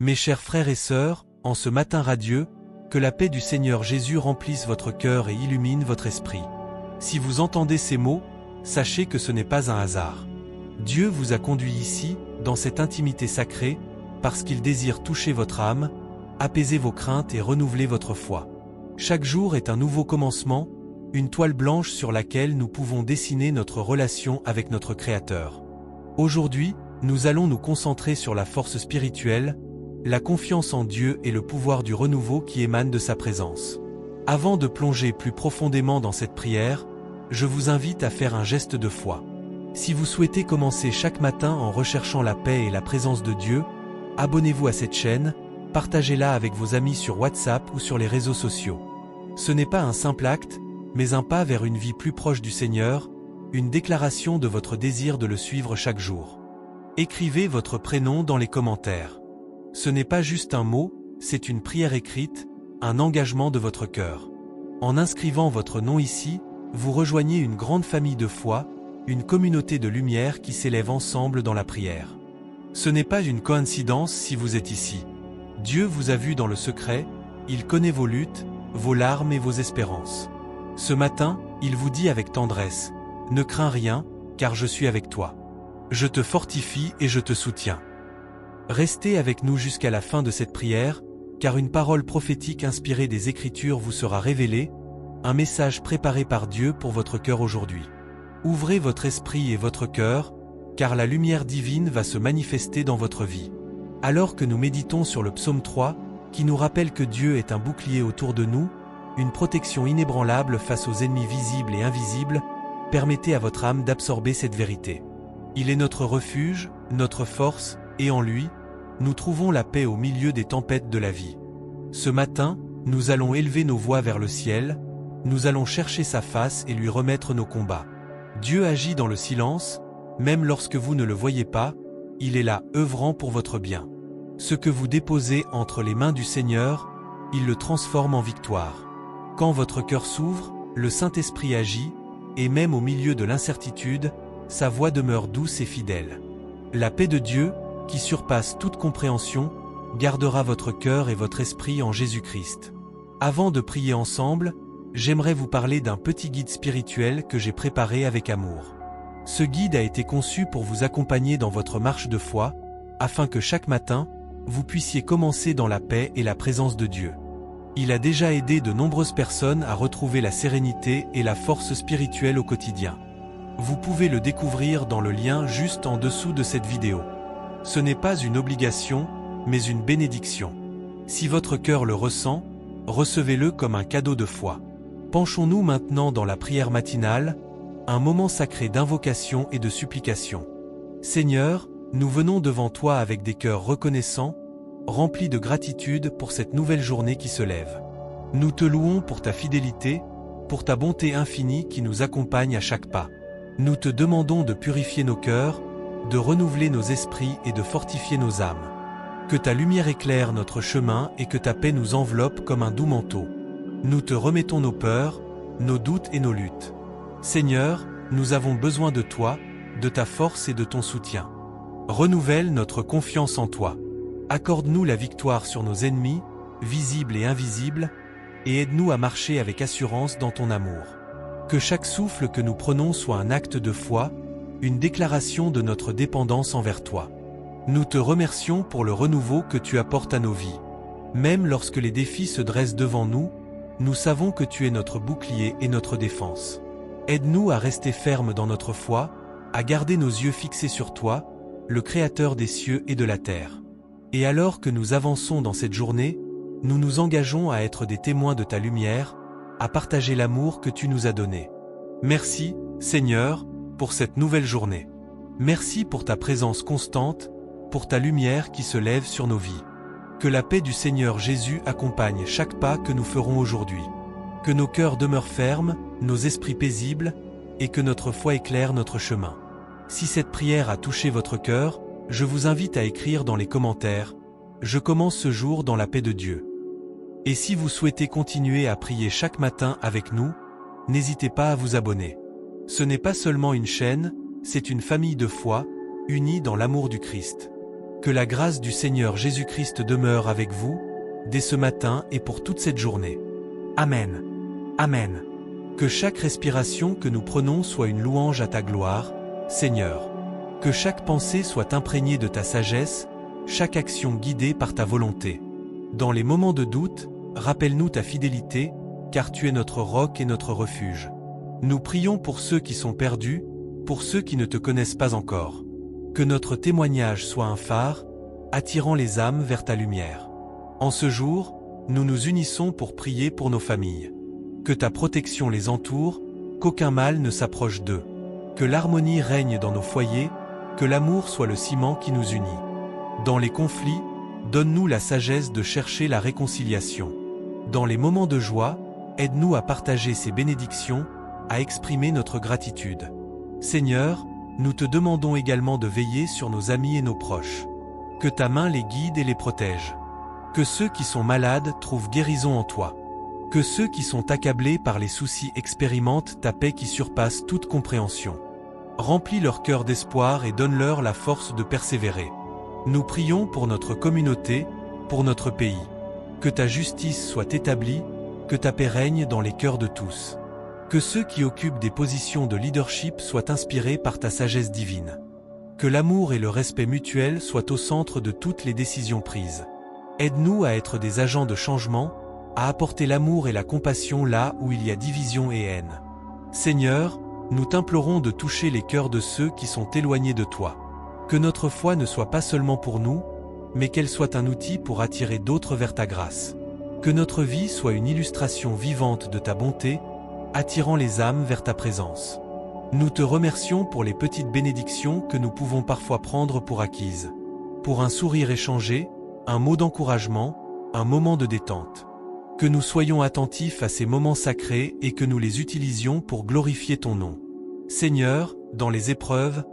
Mes chers frères et sœurs, en ce matin radieux, que la paix du Seigneur Jésus remplisse votre cœur et illumine votre esprit. Si vous entendez ces mots, sachez que ce n'est pas un hasard. Dieu vous a conduit ici, dans cette intimité sacrée, parce qu'il désire toucher votre âme, apaiser vos craintes et renouveler votre foi. Chaque jour est un nouveau commencement, une toile blanche sur laquelle nous pouvons dessiner notre relation avec notre Créateur. Aujourd'hui, nous allons nous concentrer sur la force spirituelle, la confiance en Dieu et le pouvoir du renouveau qui émane de sa présence. Avant de plonger plus profondément dans cette prière, je vous invite à faire un geste de foi. Si vous souhaitez commencer chaque matin en recherchant la paix et la présence de Dieu, abonnez-vous à cette chaîne, partagez-la avec vos amis sur WhatsApp ou sur les réseaux sociaux. Ce n'est pas un simple acte, mais un pas vers une vie plus proche du Seigneur, une déclaration de votre désir de le suivre chaque jour. Écrivez votre prénom dans les commentaires. Ce n'est pas juste un mot, c'est une prière écrite, un engagement de votre cœur. En inscrivant votre nom ici, vous rejoignez une grande famille de foi, une communauté de lumière qui s'élève ensemble dans la prière. Ce n'est pas une coïncidence si vous êtes ici. Dieu vous a vu dans le secret, il connaît vos luttes, vos larmes et vos espérances. Ce matin, il vous dit avec tendresse, « Ne crains rien, car je suis avec toi. Je te fortifie et je te soutiens. » Restez avec nous jusqu'à la fin de cette prière, car une parole prophétique inspirée des Écritures vous sera révélée, un message préparé par Dieu pour votre cœur aujourd'hui. Ouvrez votre esprit et votre cœur, car la lumière divine va se manifester dans votre vie. Alors que nous méditons sur le psaume 3, qui nous rappelle que Dieu est un bouclier autour de nous, une protection inébranlable face aux ennemis visibles et invisibles, permettez à votre âme d'absorber cette vérité. Il est notre refuge, notre force, et en lui, nous trouvons la paix au milieu des tempêtes de la vie. Ce matin, nous allons élever nos voix vers le ciel, nous allons chercher sa face et lui remettre nos combats. Dieu agit dans le silence, même lorsque vous ne le voyez pas, il est là, œuvrant pour votre bien. Ce que vous déposez entre les mains du Seigneur, il le transforme en victoire. Quand votre cœur s'ouvre, le Saint-Esprit agit, et même au milieu de l'incertitude, sa voix demeure douce et fidèle. La paix de Dieu, qui surpasse toute compréhension, gardera votre cœur et votre esprit en Jésus-Christ. Avant de prier ensemble, j'aimerais vous parler d'un petit guide spirituel que j'ai préparé avec amour. Ce guide a été conçu pour vous accompagner dans votre marche de foi, afin que chaque matin, vous puissiez commencer dans la paix et la présence de Dieu. Il a déjà aidé de nombreuses personnes à retrouver la sérénité et la force spirituelle au quotidien. Vous pouvez le découvrir dans le lien juste en dessous de cette vidéo. Ce n'est pas une obligation, mais une bénédiction. Si votre cœur le ressent, recevez-le comme un cadeau de foi. Penchons-nous maintenant dans la prière matinale, un moment sacré d'invocation et de supplication. Seigneur, nous venons devant toi avec des cœurs reconnaissants, remplis de gratitude pour cette nouvelle journée qui se lève. Nous te louons pour ta fidélité, pour ta bonté infinie qui nous accompagne à chaque pas. Nous te demandons de purifier nos cœurs, de renouveler nos esprits et de fortifier nos âmes. Que ta lumière éclaire notre chemin et que ta paix nous enveloppe comme un doux manteau. Nous te remettons nos peurs, nos doutes et nos luttes. Seigneur, nous avons besoin de toi, de ta force et de ton soutien. Renouvelle notre confiance en toi. Accorde-nous la victoire sur nos ennemis, visibles et invisibles, et aide-nous à marcher avec assurance dans ton amour. Que chaque souffle que nous prenons soit un acte de foi, une déclaration de notre dépendance envers toi. Nous te remercions pour le renouveau que tu apportes à nos vies. Même lorsque les défis se dressent devant nous, nous savons que tu es notre bouclier et notre défense. Aide-nous à rester fermes dans notre foi, à garder nos yeux fixés sur toi, le Créateur des cieux et de la terre. Et alors que nous avançons dans cette journée, nous nous engageons à être des témoins de ta lumière, à partager l'amour que tu nous as donné. Merci, Seigneur, pour cette nouvelle journée. Merci pour ta présence constante, pour ta lumière qui se lève sur nos vies. Que la paix du Seigneur Jésus accompagne chaque pas que nous ferons aujourd'hui. Que nos cœurs demeurent fermes, nos esprits paisibles, et que notre foi éclaire notre chemin. Si cette prière a touché votre cœur, je vous invite à écrire dans les commentaires « Je commence ce jour dans la paix de Dieu ». Et si vous souhaitez continuer à prier chaque matin avec nous, n'hésitez pas à vous abonner. Ce n'est pas seulement une chaîne, c'est une famille de foi, unie dans l'amour du Christ. Que la grâce du Seigneur Jésus-Christ demeure avec vous, dès ce matin et pour toute cette journée. Amen. Amen. Que chaque respiration que nous prenons soit une louange à ta gloire, Seigneur. Que chaque pensée soit imprégnée de ta sagesse, chaque action guidée par ta volonté. Dans les moments de doute, rappelle-nous ta fidélité, car tu es notre roc et notre refuge. Nous prions pour ceux qui sont perdus, pour ceux qui ne te connaissent pas encore. Que notre témoignage soit un phare, attirant les âmes vers ta lumière. En ce jour, nous nous unissons pour prier pour nos familles. Que ta protection les entoure, qu'aucun mal ne s'approche d'eux. Que l'harmonie règne dans nos foyers, que l'amour soit le ciment qui nous unit. Dans les conflits, donne-nous la sagesse de chercher la réconciliation. Dans les moments de joie, aide-nous à partager ces bénédictions, à exprimer notre gratitude. Seigneur, nous te demandons également de veiller sur nos amis et nos proches. Que ta main les guide et les protège. Que ceux qui sont malades trouvent guérison en toi. Que ceux qui sont accablés par les soucis expérimentent ta paix qui surpasse toute compréhension. Remplis leur cœur d'espoir et donne-leur la force de persévérer. Nous prions pour notre communauté, pour notre pays. Que ta justice soit établie, que ta paix règne dans les cœurs de tous. Que ceux qui occupent des positions de leadership soient inspirés par ta sagesse divine. Que l'amour et le respect mutuel soient au centre de toutes les décisions prises. Aide-nous à être des agents de changement, à apporter l'amour et la compassion là où il y a division et haine. Seigneur, nous t'implorons de toucher les cœurs de ceux qui sont éloignés de toi. Que notre foi ne soit pas seulement pour nous, mais qu'elle soit un outil pour attirer d'autres vers ta grâce. Que notre vie soit une illustration vivante de ta bonté, attirant les âmes vers ta présence. Nous te remercions pour les petites bénédictions que nous pouvons parfois prendre pour acquises. Pour un sourire échangé, un mot d'encouragement, un moment de détente. Que nous soyons attentifs à ces moments sacrés et que nous les utilisions pour glorifier ton nom. Seigneur, dans les épreuves,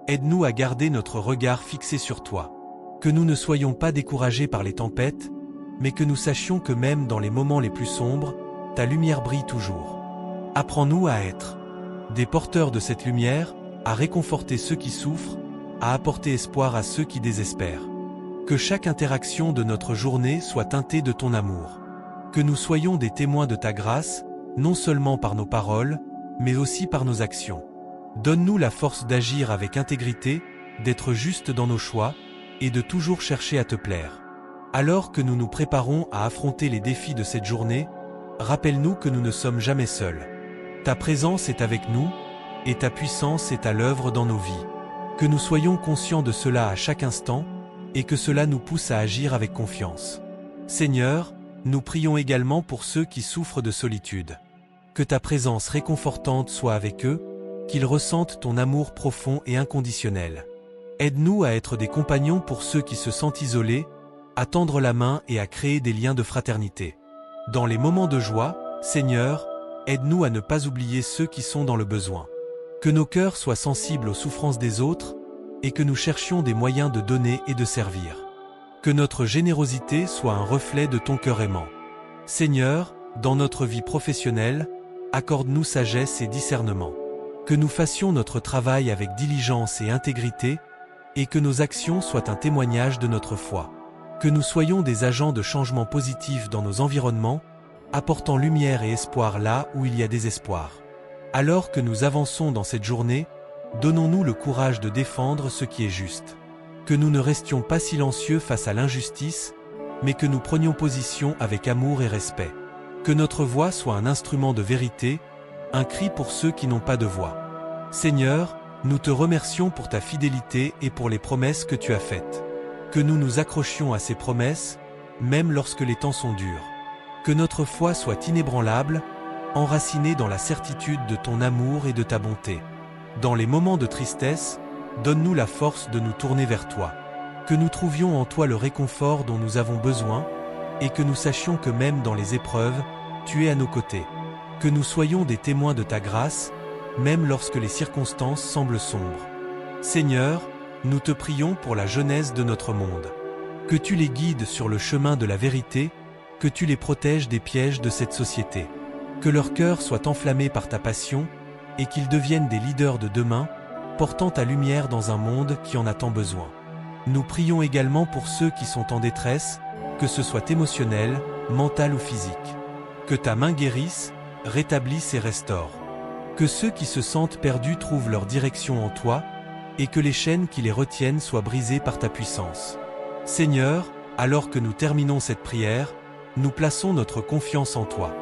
aide-nous à garder notre regard fixé sur toi. Que nous ne soyons pas découragés par les tempêtes, mais que nous sachions que même dans les moments les plus sombres, ta lumière brille toujours. Apprends-nous à être des porteurs de cette lumière, à réconforter ceux qui souffrent, à apporter espoir à ceux qui désespèrent. Que chaque interaction de notre journée soit teintée de ton amour. Que nous soyons des témoins de ta grâce, non seulement par nos paroles, mais aussi par nos actions. Donne-nous la force d'agir avec intégrité, d'être justes dans nos choix, et de toujours chercher à te plaire. Alors que nous nous préparons à affronter les défis de cette journée, rappelle-nous que nous ne sommes jamais seuls. Ta présence est avec nous, et ta puissance est à l'œuvre dans nos vies. Que nous soyons conscients de cela à chaque instant, et que cela nous pousse à agir avec confiance. Seigneur, nous prions également pour ceux qui souffrent de solitude. Que ta présence réconfortante soit avec eux, qu'ils ressentent ton amour profond et inconditionnel. Aide-nous à être des compagnons pour ceux qui se sentent isolés, à tendre la main et à créer des liens de fraternité. Dans les moments de joie, Seigneur, aide-nous à ne pas oublier ceux qui sont dans le besoin. Que nos cœurs soient sensibles aux souffrances des autres, et que nous cherchions des moyens de donner et de servir. Que notre générosité soit un reflet de ton cœur aimant. Seigneur, dans notre vie professionnelle, accorde-nous sagesse et discernement. Que nous fassions notre travail avec diligence et intégrité, et que nos actions soient un témoignage de notre foi. Que nous soyons des agents de changement positif dans nos environnements, apportant lumière et espoir là où il y a désespoir. Alors que nous avançons dans cette journée, donnons-nous le courage de défendre ce qui est juste. Que nous ne restions pas silencieux face à l'injustice, mais que nous prenions position avec amour et respect. Que notre voix soit un instrument de vérité, un cri pour ceux qui n'ont pas de voix. Seigneur, nous te remercions pour ta fidélité et pour les promesses que tu as faites. Que nous nous accrochions à ces promesses, même lorsque les temps sont durs. Que notre foi soit inébranlable, enracinée dans la certitude de ton amour et de ta bonté. Dans les moments de tristesse, donne-nous la force de nous tourner vers toi. Que nous trouvions en toi le réconfort dont nous avons besoin, et que nous sachions que même dans les épreuves, tu es à nos côtés. Que nous soyons des témoins de ta grâce, même lorsque les circonstances semblent sombres. Seigneur, nous te prions pour la jeunesse de notre monde. Que tu les guides sur le chemin de la vérité, que tu les protèges des pièges de cette société. Que leur cœur soit enflammé par ta passion, et qu'ils deviennent des leaders de demain, portant ta lumière dans un monde qui en a tant besoin. Nous prions également pour ceux qui sont en détresse, que ce soit émotionnel, mental ou physique. Que ta main guérisse, rétablisse et restaure. Que ceux qui se sentent perdus trouvent leur direction en toi, et que les chaînes qui les retiennent soient brisées par ta puissance. Seigneur, alors que nous terminons cette prière, nous plaçons notre confiance en toi.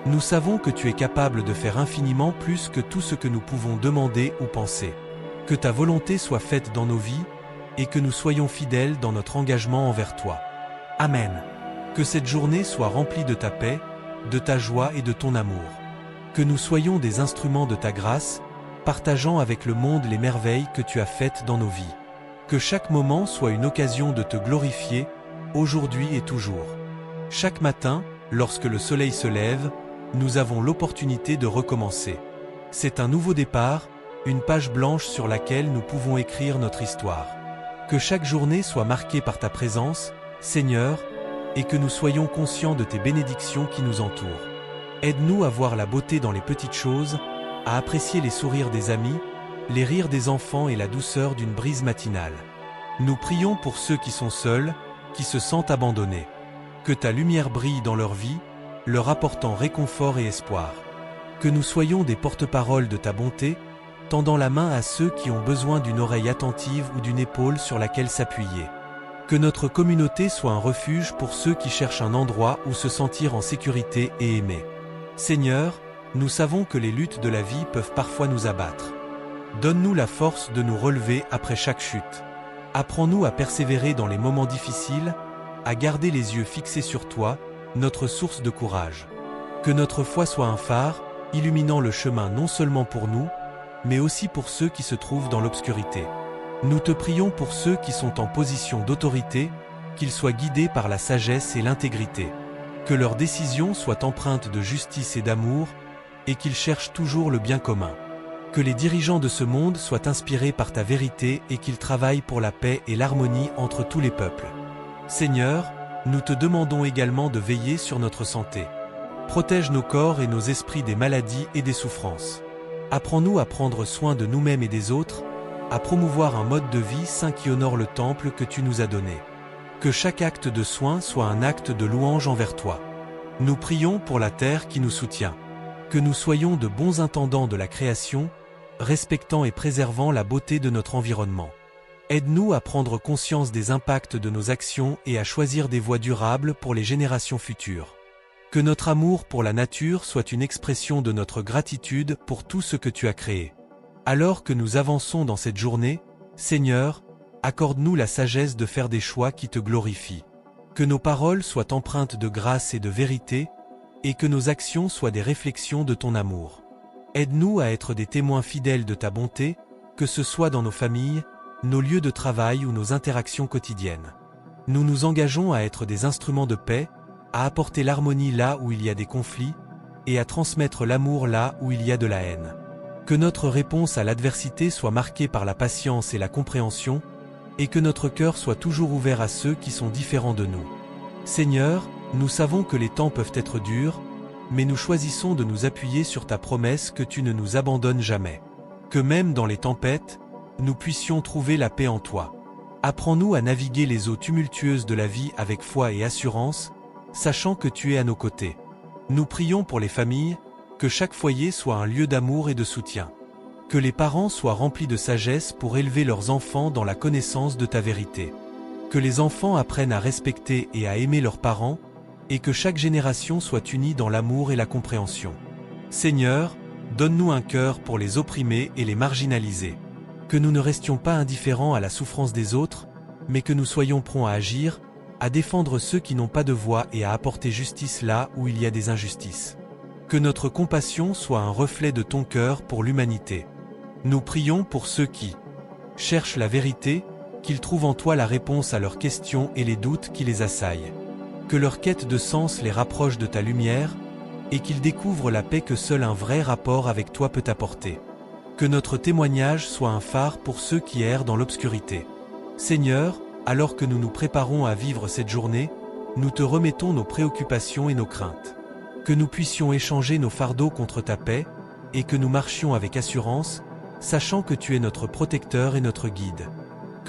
Nous savons que tu es capable de faire infiniment plus que tout ce que nous pouvons demander ou penser. Que ta volonté soit faite dans nos vies, et que nous soyons fidèles dans notre engagement envers toi. Amen. Que cette journée soit remplie de ta paix, de ta joie et de ton amour. Que nous soyons des instruments de ta grâce, partageant avec le monde les merveilles que tu as faites dans nos vies. Que chaque moment soit une occasion de te glorifier, aujourd'hui et toujours. Chaque matin, lorsque le soleil se lève, nous avons l'opportunité de recommencer. C'est un nouveau départ, une page blanche sur laquelle nous pouvons écrire notre histoire. Que chaque journée soit marquée par ta présence, Seigneur, et que nous soyons conscients de tes bénédictions qui nous entourent. Aide-nous à voir la beauté dans les petites choses, à apprécier les sourires des amis, les rires des enfants et la douceur d'une brise matinale. Nous prions pour ceux qui sont seuls, qui se sentent abandonnés. Que ta lumière brille dans leur vie, leur apportant réconfort et espoir. Que nous soyons des porte-paroles de ta bonté, tendant la main à ceux qui ont besoin d'une oreille attentive ou d'une épaule sur laquelle s'appuyer. Que notre communauté soit un refuge pour ceux qui cherchent un endroit où se sentir en sécurité et aimé. Seigneur, nous savons que les luttes de la vie peuvent parfois nous abattre. Donne-nous la force de nous relever après chaque chute. Apprends-nous à persévérer dans les moments difficiles, à garder les yeux fixés sur toi, notre source de courage. Que notre foi soit un phare, illuminant le chemin non seulement pour nous, mais aussi pour ceux qui se trouvent dans l'obscurité. Nous te prions pour ceux qui sont en position d'autorité, qu'ils soient guidés par la sagesse et l'intégrité. Que leurs décisions soient empreintes de justice et d'amour, et qu'ils cherchent toujours le bien commun. Que les dirigeants de ce monde soient inspirés par ta vérité et qu'ils travaillent pour la paix et l'harmonie entre tous les peuples. Seigneur, nous te demandons également de veiller sur notre santé. Protège nos corps et nos esprits des maladies et des souffrances. Apprends-nous à prendre soin de nous-mêmes et des autres, à promouvoir un mode de vie sain qui honore le temple que tu nous as donné. Que chaque acte de soin soit un acte de louange envers toi. Nous prions pour la terre qui nous soutient. Que nous soyons de bons intendants de la création, respectant et préservant la beauté de notre environnement. Aide-nous à prendre conscience des impacts de nos actions et à choisir des voies durables pour les générations futures. Que notre amour pour la nature soit une expression de notre gratitude pour tout ce que tu as créé. Alors que nous avançons dans cette journée, Seigneur, accorde-nous la sagesse de faire des choix qui te glorifient. Que nos paroles soient empreintes de grâce et de vérité, et que nos actions soient des réflexions de ton amour. Aide-nous à être des témoins fidèles de ta bonté, que ce soit dans nos familles, nos lieux de travail ou nos interactions quotidiennes. Nous nous engageons à être des instruments de paix, à apporter l'harmonie là où il y a des conflits, et à transmettre l'amour là où il y a de la haine. Que notre réponse à l'adversité soit marquée par la patience et la compréhension, et que notre cœur soit toujours ouvert à ceux qui sont différents de nous. Seigneur, nous savons que les temps peuvent être durs, mais nous choisissons de nous appuyer sur ta promesse que tu ne nous abandonnes jamais. Que même dans les tempêtes, nous puissions trouver la paix en toi. Apprends-nous à naviguer les eaux tumultueuses de la vie avec foi et assurance, sachant que tu es à nos côtés. Nous prions pour les familles, que chaque foyer soit un lieu d'amour et de soutien. Que les parents soient remplis de sagesse pour élever leurs enfants dans la connaissance de ta vérité. Que les enfants apprennent à respecter et à aimer leurs parents, et que chaque génération soit unie dans l'amour et la compréhension. Seigneur, donne-nous un cœur pour les opprimés et les marginalisés. Que nous ne restions pas indifférents à la souffrance des autres, mais que nous soyons prompts à agir, à défendre ceux qui n'ont pas de voix et à apporter justice là où il y a des injustices. Que notre compassion soit un reflet de ton cœur pour l'humanité. Nous prions pour ceux qui cherchent la vérité, qu'ils trouvent en toi la réponse à leurs questions et les doutes qui les assaillent. Que leur quête de sens les rapproche de ta lumière, et qu'ils découvrent la paix que seul un vrai rapport avec toi peut apporter. Que notre témoignage soit un phare pour ceux qui errent dans l'obscurité. Seigneur, alors que nous nous préparons à vivre cette journée, nous te remettons nos préoccupations et nos craintes. Que nous puissions échanger nos fardeaux contre ta paix, et que nous marchions avec assurance, sachant que tu es notre protecteur et notre guide.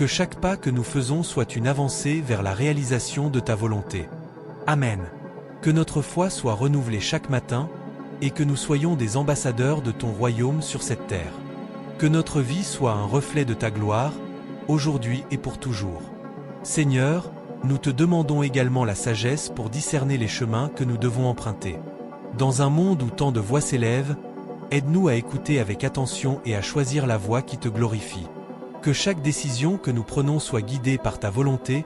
Que chaque pas que nous faisons soit une avancée vers la réalisation de ta volonté. Amen. Que notre foi soit renouvelée chaque matin, et que nous soyons des ambassadeurs de ton royaume sur cette terre. Que notre vie soit un reflet de ta gloire, aujourd'hui et pour toujours. Seigneur, nous te demandons également la sagesse pour discerner les chemins que nous devons emprunter. Dans un monde où tant de voix s'élèvent, aide-nous à écouter avec attention et à choisir la voie qui te glorifie. Que chaque décision que nous prenons soit guidée par ta volonté,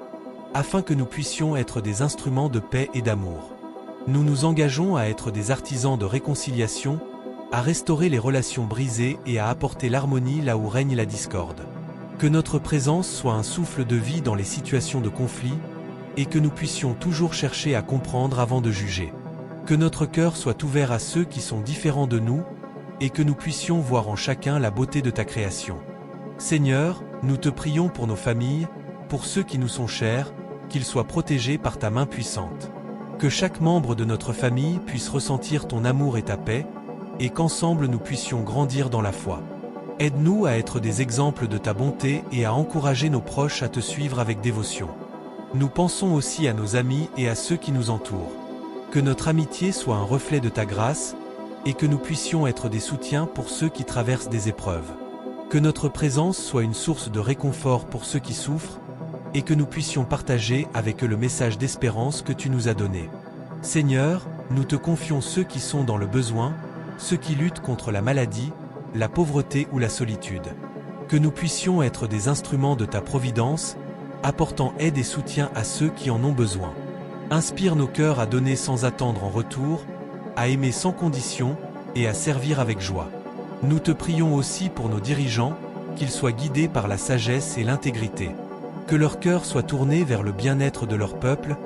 afin que nous puissions être des instruments de paix et d'amour. Nous nous engageons à être des artisans de réconciliation, à restaurer les relations brisées et à apporter l'harmonie là où règne la discorde. Que notre présence soit un souffle de vie dans les situations de conflit, et que nous puissions toujours chercher à comprendre avant de juger. Que notre cœur soit ouvert à ceux qui sont différents de nous, et que nous puissions voir en chacun la beauté de ta création. Seigneur, nous te prions pour nos familles, pour ceux qui nous sont chers, qu'ils soient protégés par ta main puissante. Que chaque membre de notre famille puisse ressentir ton amour et ta paix, et qu'ensemble nous puissions grandir dans la foi. Aide-nous à être des exemples de ta bonté et à encourager nos proches à te suivre avec dévotion. Nous pensons aussi à nos amis et à ceux qui nous entourent. Que notre amitié soit un reflet de ta grâce, et que nous puissions être des soutiens pour ceux qui traversent des épreuves. Que notre présence soit une source de réconfort pour ceux qui souffrent, et que nous puissions partager avec eux le message d'espérance que tu nous as donné. Seigneur, nous te confions ceux qui sont dans le besoin, ceux qui luttent contre la maladie, la pauvreté ou la solitude. Que nous puissions être des instruments de ta providence, apportant aide et soutien à ceux qui en ont besoin. Inspire nos cœurs à donner sans attendre en retour, à aimer sans condition et à servir avec joie. Nous te prions aussi pour nos dirigeants, qu'ils soient guidés par la sagesse et l'intégrité. Que leur cœur soit tourné vers le bien-être de leur peuple,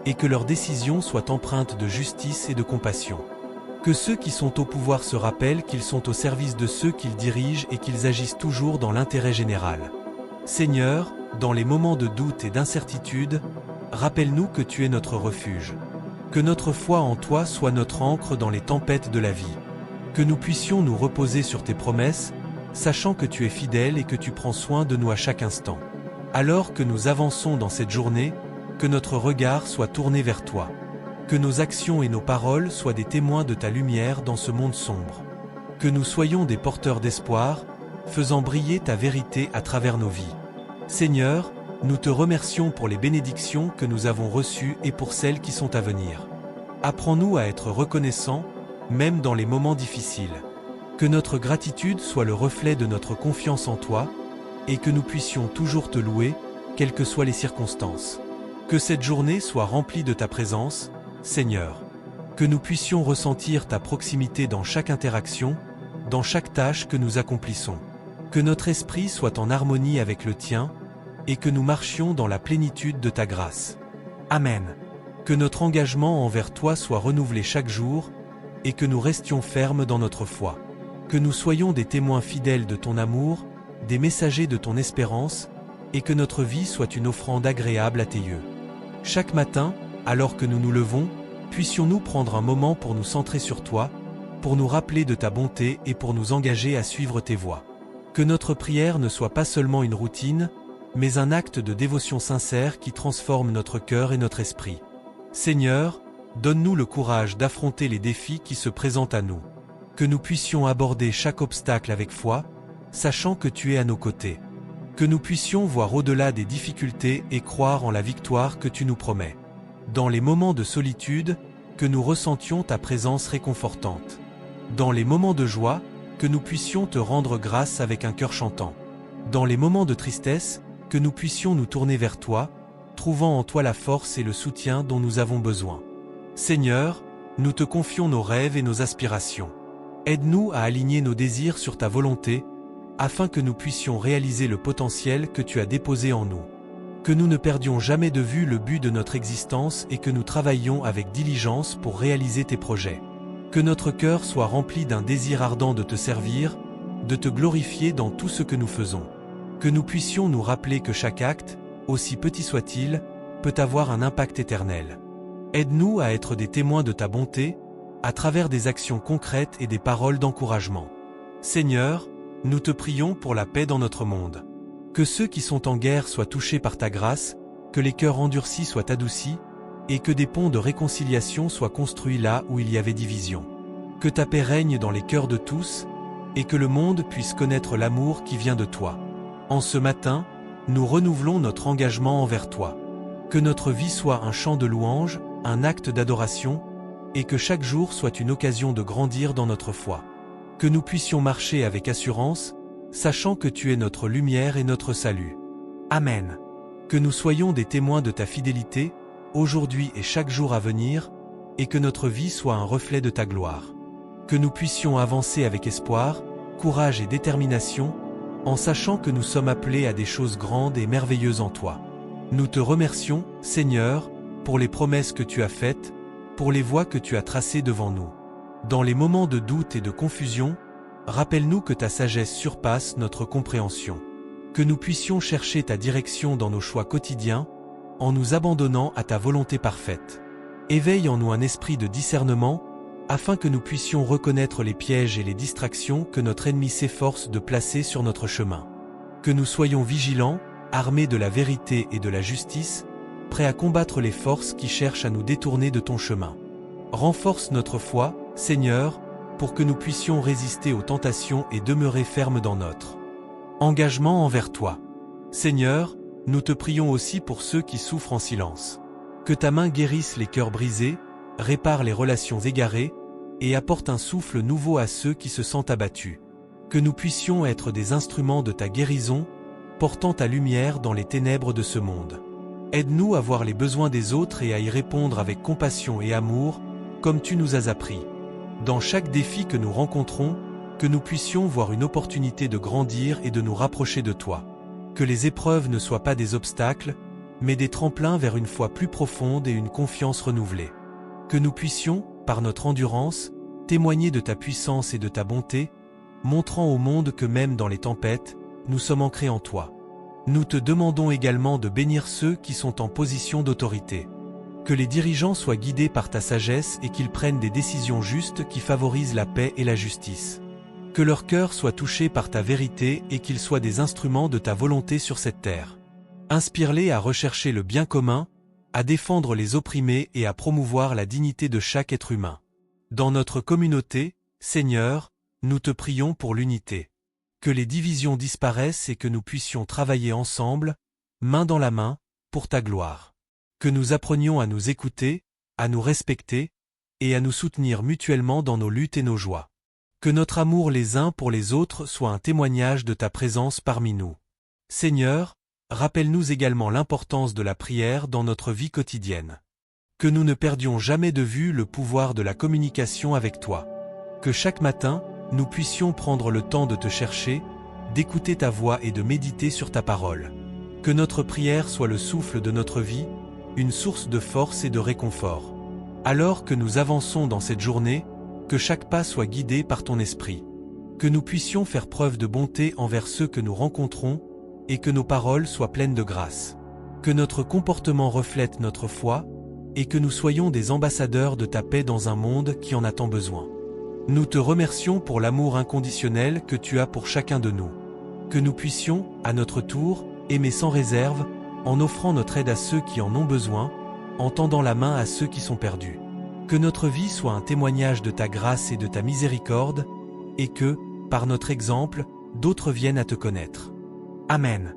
et que leurs décisions soient empreintes de justice et de compassion. Que ceux qui sont au pouvoir se rappellent qu'ils sont au service de ceux qu'ils dirigent et qu'ils agissent toujours dans l'intérêt général. Seigneur, dans les moments de doute et d'incertitude, rappelle-nous que tu es notre refuge. Que notre foi en toi soit notre ancre dans les tempêtes de la vie. Que nous puissions nous reposer sur tes promesses, sachant que tu es fidèle et que tu prends soin de nous à chaque instant. Alors que nous avançons dans cette journée, que notre regard soit tourné vers toi. Que nos actions et nos paroles soient des témoins de ta lumière dans ce monde sombre. Que nous soyons des porteurs d'espoir, faisant briller ta vérité à travers nos vies. Seigneur, nous te remercions pour les bénédictions que nous avons reçues et pour celles qui sont à venir. Apprends-nous à être reconnaissants, même dans les moments difficiles. Que notre gratitude soit le reflet de notre confiance en toi, et que nous puissions toujours te louer, quelles que soient les circonstances. Que cette journée soit remplie de ta présence, Seigneur. Que nous puissions ressentir ta proximité dans chaque interaction, dans chaque tâche que nous accomplissons. Que notre esprit soit en harmonie avec le tien, et que nous marchions dans la plénitude de ta grâce. Amen. Que notre engagement envers toi soit renouvelé chaque jour, et que nous restions fermes dans notre foi. Que nous soyons des témoins fidèles de ton amour, des messagers de ton espérance, et que notre vie soit une offrande agréable à tes yeux. Chaque matin, alors que nous nous levons, puissions-nous prendre un moment pour nous centrer sur toi, pour nous rappeler de ta bonté et pour nous engager à suivre tes voies. Que notre prière ne soit pas seulement une routine, mais un acte de dévotion sincère qui transforme notre cœur et notre esprit. Seigneur, donne-nous le courage d'affronter les défis qui se présentent à nous. Que nous puissions aborder chaque obstacle avec foi, sachant que tu es à nos côtés. Que nous puissions voir au-delà des difficultés et croire en la victoire que tu nous promets. Dans les moments de solitude, que nous ressentions ta présence réconfortante. Dans les moments de joie, que nous puissions te rendre grâce avec un cœur chantant. Dans les moments de tristesse, que nous puissions nous tourner vers toi, trouvant en toi la force et le soutien dont nous avons besoin. Seigneur, nous te confions nos rêves et nos aspirations. Aide-nous à aligner nos désirs sur ta volonté, afin que nous puissions réaliser le potentiel que tu as déposé en nous. Que nous ne perdions jamais de vue le but de notre existence et que nous travaillions avec diligence pour réaliser tes projets. Que notre cœur soit rempli d'un désir ardent de te servir, de te glorifier dans tout ce que nous faisons. Que nous puissions nous rappeler que chaque acte, aussi petit soit-il, peut avoir un impact éternel. Aide-nous à être des témoins de ta bonté, à travers des actions concrètes et des paroles d'encouragement. Seigneur, nous te prions pour la paix dans notre monde. Que ceux qui sont en guerre soient touchés par ta grâce, que les cœurs endurcis soient adoucis, et que des ponts de réconciliation soient construits là où il y avait division. Que ta paix règne dans les cœurs de tous, et que le monde puisse connaître l'amour qui vient de toi. En ce matin, nous renouvelons notre engagement envers toi. Que notre vie soit un chant de louange, un acte d'adoration, et que chaque jour soit une occasion de grandir dans notre foi. Que nous puissions marcher avec assurance, sachant que tu es notre lumière et notre salut. Amen. Que nous soyons des témoins de ta fidélité, aujourd'hui et chaque jour à venir, et que notre vie soit un reflet de ta gloire. Que nous puissions avancer avec espoir, courage et détermination, en sachant que nous sommes appelés à des choses grandes et merveilleuses en toi. Nous te remercions, Seigneur, pour les promesses que tu as faites, pour les voies que tu as tracées devant nous. Dans les moments de doute et de confusion, rappelle-nous que ta sagesse surpasse notre compréhension. Que nous puissions chercher ta direction dans nos choix quotidiens, en nous abandonnant à ta volonté parfaite. Éveille en nous un esprit de discernement, afin que nous puissions reconnaître les pièges et les distractions que notre ennemi s'efforce de placer sur notre chemin. Que nous soyons vigilants, armés de la vérité et de la justice, prêts à combattre les forces qui cherchent à nous détourner de ton chemin. Renforce notre foi, Seigneur, pour que nous puissions résister aux tentations et demeurer fermes dans notre engagement envers toi. Seigneur, nous te prions aussi pour ceux qui souffrent en silence. Que ta main guérisse les cœurs brisés, répare les relations égarées, et apporte un souffle nouveau à ceux qui se sentent abattus. Que nous puissions être des instruments de ta guérison, portant ta lumière dans les ténèbres de ce monde. Aide-nous à voir les besoins des autres et à y répondre avec compassion et amour, comme tu nous as appris. Dans chaque défi que nous rencontrons, que nous puissions voir une opportunité de grandir et de nous rapprocher de toi. Que les épreuves ne soient pas des obstacles, mais des tremplins vers une foi plus profonde et une confiance renouvelée. Que nous puissions, par notre endurance, témoigner de ta puissance et de ta bonté, montrant au monde que même dans les tempêtes, nous sommes ancrés en toi. Nous te demandons également de bénir ceux qui sont en position d'autorité. Que les dirigeants soient guidés par ta sagesse et qu'ils prennent des décisions justes qui favorisent la paix et la justice. Que leur cœur soit touché par ta vérité et qu'ils soient des instruments de ta volonté sur cette terre. Inspire-les à rechercher le bien commun, à défendre les opprimés et à promouvoir la dignité de chaque être humain. Dans notre communauté, Seigneur, nous te prions pour l'unité. Que les divisions disparaissent et que nous puissions travailler ensemble, main dans la main, pour ta gloire. Que nous apprenions à nous écouter, à nous respecter, et à nous soutenir mutuellement dans nos luttes et nos joies. Que notre amour les uns pour les autres soit un témoignage de ta présence parmi nous. Seigneur, rappelle-nous également l'importance de la prière dans notre vie quotidienne. Que nous ne perdions jamais de vue le pouvoir de la communication avec toi. Que chaque matin, nous puissions prendre le temps de te chercher, d'écouter ta voix et de méditer sur ta parole. Que notre prière soit le souffle de notre vie, une source de force et de réconfort. Alors que nous avançons dans cette journée, que chaque pas soit guidé par ton esprit. Que nous puissions faire preuve de bonté envers ceux que nous rencontrons, et que nos paroles soient pleines de grâce. Que notre comportement reflète notre foi, et que nous soyons des ambassadeurs de ta paix dans un monde qui en a tant besoin. Nous te remercions pour l'amour inconditionnel que tu as pour chacun de nous. Que nous puissions, à notre tour, aimer sans réserve, en offrant notre aide à ceux qui en ont besoin, en tendant la main à ceux qui sont perdus. Que notre vie soit un témoignage de ta grâce et de ta miséricorde, et que, par notre exemple, d'autres viennent à te connaître. Amen.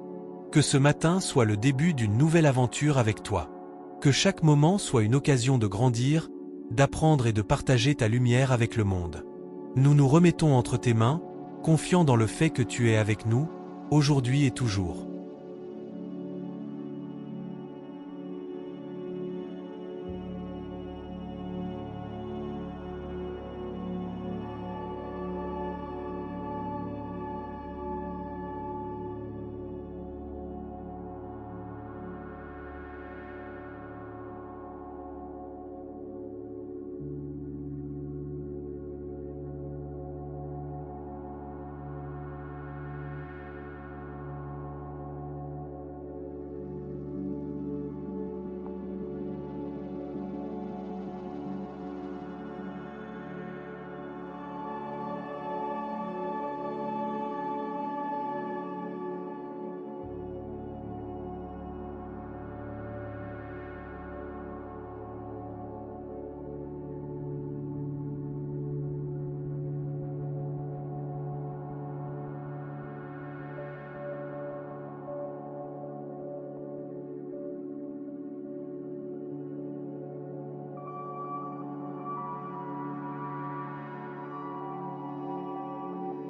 Que ce matin soit le début d'une nouvelle aventure avec toi. Que chaque moment soit une occasion de grandir, d'apprendre et de partager ta lumière avec le monde. Nous nous remettons entre tes mains, confiants dans le fait que tu es avec nous, aujourd'hui et toujours.